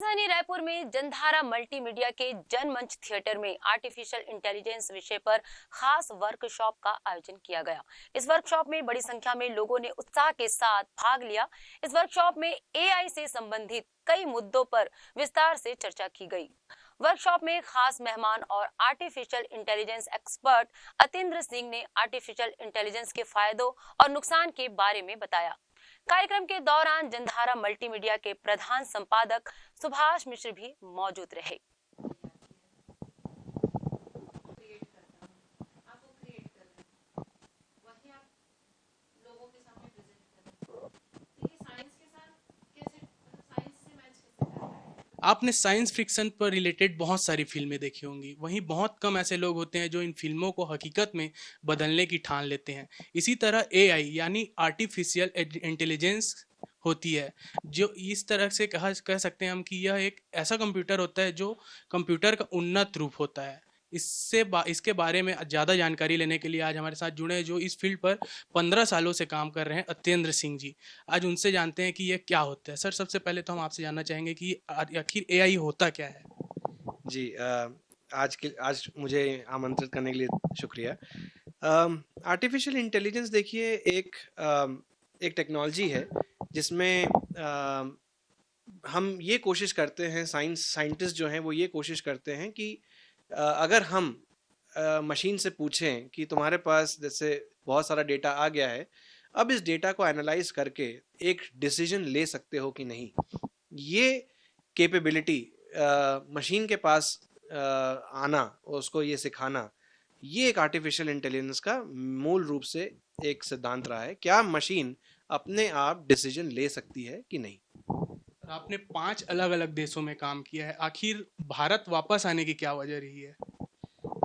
राजधानी रायपुर में जनधारा मल्टीमीडिया के जनमंच थिएटर में आर्टिफिशियल इंटेलिजेंस विषय पर खास वर्कशॉप का आयोजन किया गया। इस वर्कशॉप में बड़ी संख्या में लोगों ने उत्साह के साथ भाग लिया। इस वर्कशॉप में एआई से संबंधित कई मुद्दों पर विस्तार से चर्चा की गई। वर्कशॉप में खास मेहमान और artificial intelligence expert Atendra Singh ने आर्टिफिशियल इंटेलिजेंस के फायदों और नुकसान के बारे में बताया। कार्यक्रम के दौरान जनधारा मल्टीमीडिया के प्रधान संपादक सुभाष मिश्र भी मौजूद रहे। आपने साइंस फिक्शन पर रिलेटेड बहुत सारी फिल्में देखी होंगी, वहीं बहुत कम ऐसे लोग होते हैं जो इन फिल्मों को हकीकत में बदलने की ठान लेते हैं। इसी तरह एआई यानी आर्टिफिशियल इंटेलिजेंस होती है, जो इस तरह से कह सकते हैं हम कि यह एक ऐसा कंप्यूटर होता है जो कंप्यूटर का उन्नत रूप होता है। इसके बारे में ज़्यादा जानकारी लेने के लिए आज हमारे साथ जुड़े हैं जो इस फील्ड पर 15 सालों से काम कर रहे हैं, अत्येंद्र सिंह जी। आज उनसे जानते हैं कि यह क्या होता है। सर, सबसे पहले तो हम आपसे जानना चाहेंगे कि आखिर एआई होता क्या है। जी आज मुझे आमंत्रित करने के लिए शुक्रिया। आर्टिफिशियल इंटेलिजेंस देखिए एक टेक्नोलॉजी है जिसमें हम ये कोशिश करते हैं, साइंटिस्ट जो हैं वो ये कोशिश करते हैं कि अगर हम मशीन से पूछें कि तुम्हारे पास जैसे बहुत सारा डेटा आ गया है, अब इस डेटा को एनालाइज करके एक डिसीजन ले सकते हो कि नहीं, ये कैपेबिलिटी मशीन के पास आना और उसको ये सिखाना, ये एक आर्टिफिशियल इंटेलिजेंस का मूल रूप से एक सिद्धांत रहा है। क्या मशीन अपने आप डिसीजन ले सकती है कि नहीं। आपने 5 अलग-अलग देशों में काम किया है, आखिर भारत वापस आने की क्या वजह रही है?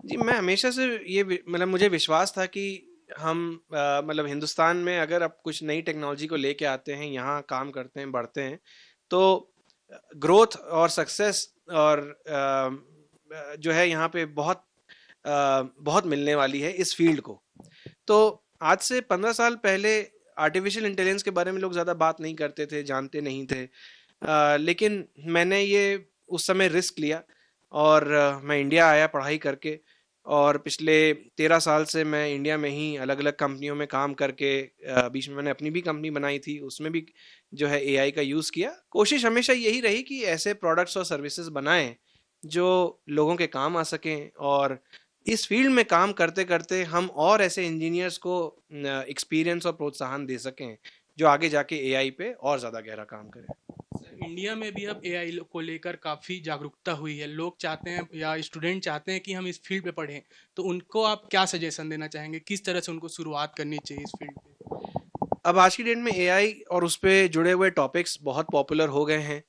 जी, मैं हमेशा से ये मतलब मुझे विश्वास था कि हम मतलब हिंदुस्तान में अगर आप कुछ नई टेक्नोलॉजी को लेके आते हैं, यहाँ काम करते हैं, बढ़ते हैं, तो ग्रोथ और सक्सेस और जो है यहाँ पे बहुत मिलने वाली है इस फील्ड को। तो आज से 15 साल पहले आर्टिफिशियल इंटेलिजेंस के बारे में लोग ज़्यादा बात नहीं करते थे, जानते नहीं थे। लेकिन मैंने ये उस समय रिस्क लिया और मैं इंडिया आया पढ़ाई करके, और पिछले 13 साल से मैं इंडिया में ही अलग अलग कंपनियों में काम करके, बीच में मैंने अपनी भी कंपनी बनाई थी, उसमें भी जो है एआई का यूज़ किया। कोशिश हमेशा यही रही कि ऐसे प्रोडक्ट्स और सर्विसेज बनाएं जो लोगों के काम आ सकें, और इस फील्ड में काम करते करते हम और ऐसे इंजीनियर्स को एक्सपीरियंस और प्रोत्साहन दे सकें जो आगे जाके एआई पे और ज़्यादा गहरा काम करें। इंडिया में भी अब एआई को लेकर काफ़ी जागरूकता हुई है। लोग चाहते हैं या स्टूडेंट चाहते हैं कि हम इस फील्ड पे पढ़ें, तो उनको आप क्या सजेशन देना चाहेंगे? किस तरह से उनको शुरुआत करनी चाहिए इस फील्ड पे? अब आज की डेट में एआई और उस पे जुड़े हुए टॉपिक्स बहुत पॉपुलर हो गए हैं।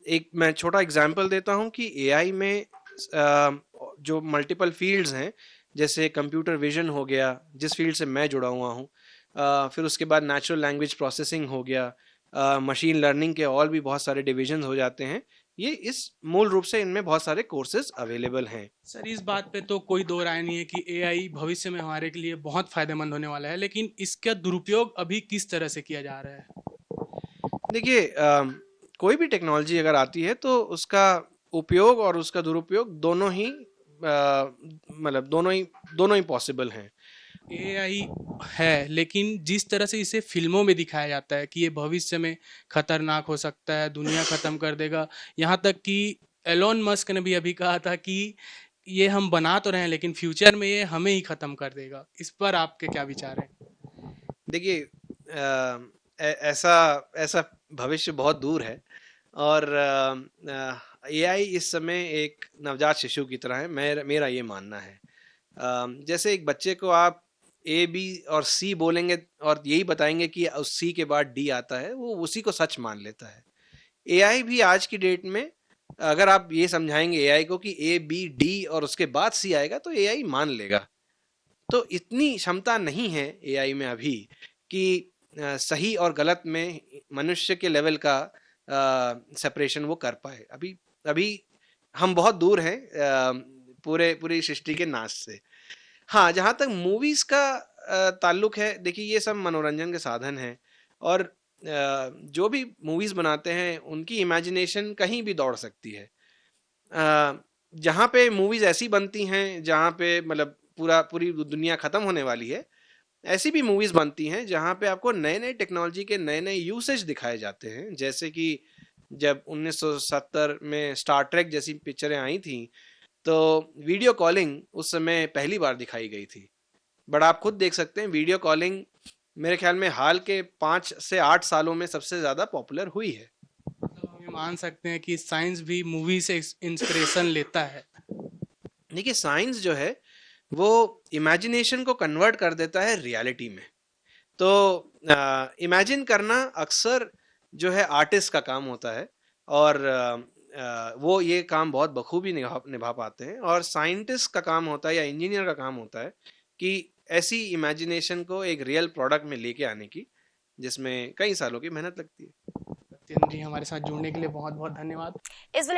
एक मैं छोटा एग्जांपल देता हूँ कि एआई में जो मल्टीपल फील्ड्स हैं, जैसे कंप्यूटर विजन हो गया, जिस फील्ड से मैं जुड़ा हुआ हूँ, फिर उसके बाद नेचुरल लैंग्वेज प्रोसेसिंग हो गया, मशीन लर्निंग के और भी बहुत सारे डिविजन हो जाते हैं। ये इस मूल रूप से इनमें बहुत सारे कोर्सेज अवेलेबल हैं। सर, इस बात पे तो कोई दो राय नहीं है कि एआई भविष्य में हमारे लिए बहुत फायदेमंद होने वाला है, लेकिन इसका दुरुपयोग अभी किस तरह से किया जा रहा है? देखिए, कोई भी टेक्नोलॉजी अगर आती है तो उसका उपयोग और उसका दुरुपयोग दोनों ही मतलब दोनों ही पॉसिबल हैं। एआई है, लेकिन जिस तरह से इसे फिल्मों में दिखाया जाता है कि ये भविष्य में खतरनाक हो सकता है, दुनिया खत्म कर देगा। यहाँ तक कि एलोन मस्क ने भी अभी कहा था कि ये हम बना तो रहे हैं लेकिन फ्यूचर में ये हमें ही खत्म कर देगा। इस पर आपके क्या विचार हैं? देखिए, ऐसा ऐसा भविष्य बहुत दूर है, और एआई इस समय एक नवजात शिशु की तरह है, मेरा ये मानना है। जैसे एक बच्चे को आप ए बी और सी बोलेंगे और यही बताएंगे कि उस सी के बाद डी आता है, वो उसी को सच मान लेता है। एआई भी आज की डेट में अगर आप ये समझाएंगे एआई को कि ए बी डी और उसके बाद सी आएगा तो एआई मान लेगा। तो इतनी क्षमता नहीं है एआई में अभी कि सही और गलत में मनुष्य के लेवल का सेपरेशन वो कर पाए। अभी अभी हम बहुत दूर हैं पूरी सृष्टि के नाश से। हाँ, जहाँ तक मूवीज का ताल्लुक है, देखिए ये सब मनोरंजन के साधन हैं, और जो भी मूवीज बनाते हैं उनकी इमेजिनेशन कहीं भी दौड़ सकती है। जहाँ पे मूवीज ऐसी बनती हैं जहाँ पे मतलब पूरी दुनिया खत्म होने वाली है, ऐसी भी मूवीज बनती हैं जहाँ पे आपको नए नए टेक्नोलॉजी के नए नए यूसेज दिखाए जाते हैं। जैसे कि जब 1970 में स्टार ट्रेक जैसी पिक्चरें आई थी तो वीडियो कॉलिंग उस समय पहली बार दिखाई गई थी। बट आप खुद देख सकते हैं वीडियो कॉलिंग मेरे ख्याल में हाल के 5 से 8 सालों में सबसे ज़्यादा पॉपुलर हुई है। मतलब हम ये मान सकते हैं कि साइंस भी मूवी से इंस्पिरेशन लेता है। देखिए साइंस जो है वो इमेजिनेशन को कन्वर्ट कर देता है रियलिटी में। तो इमेजिन करना अक्सर जो है आर्टिस्ट का काम होता है और वो ये काम बहुत बखूबी निभा पाते हैं। और साइंटिस्ट का काम होता है या इंजीनियर का काम होता है कि ऐसी इमेजिनेशन को एक रियल प्रोडक्ट में लेके आने की, जिसमें कई सालों की मेहनत लगती है। सत्येंद्र जी, हमारे साथ जुड़ने के लिए बहुत बहुत धन्यवाद। इस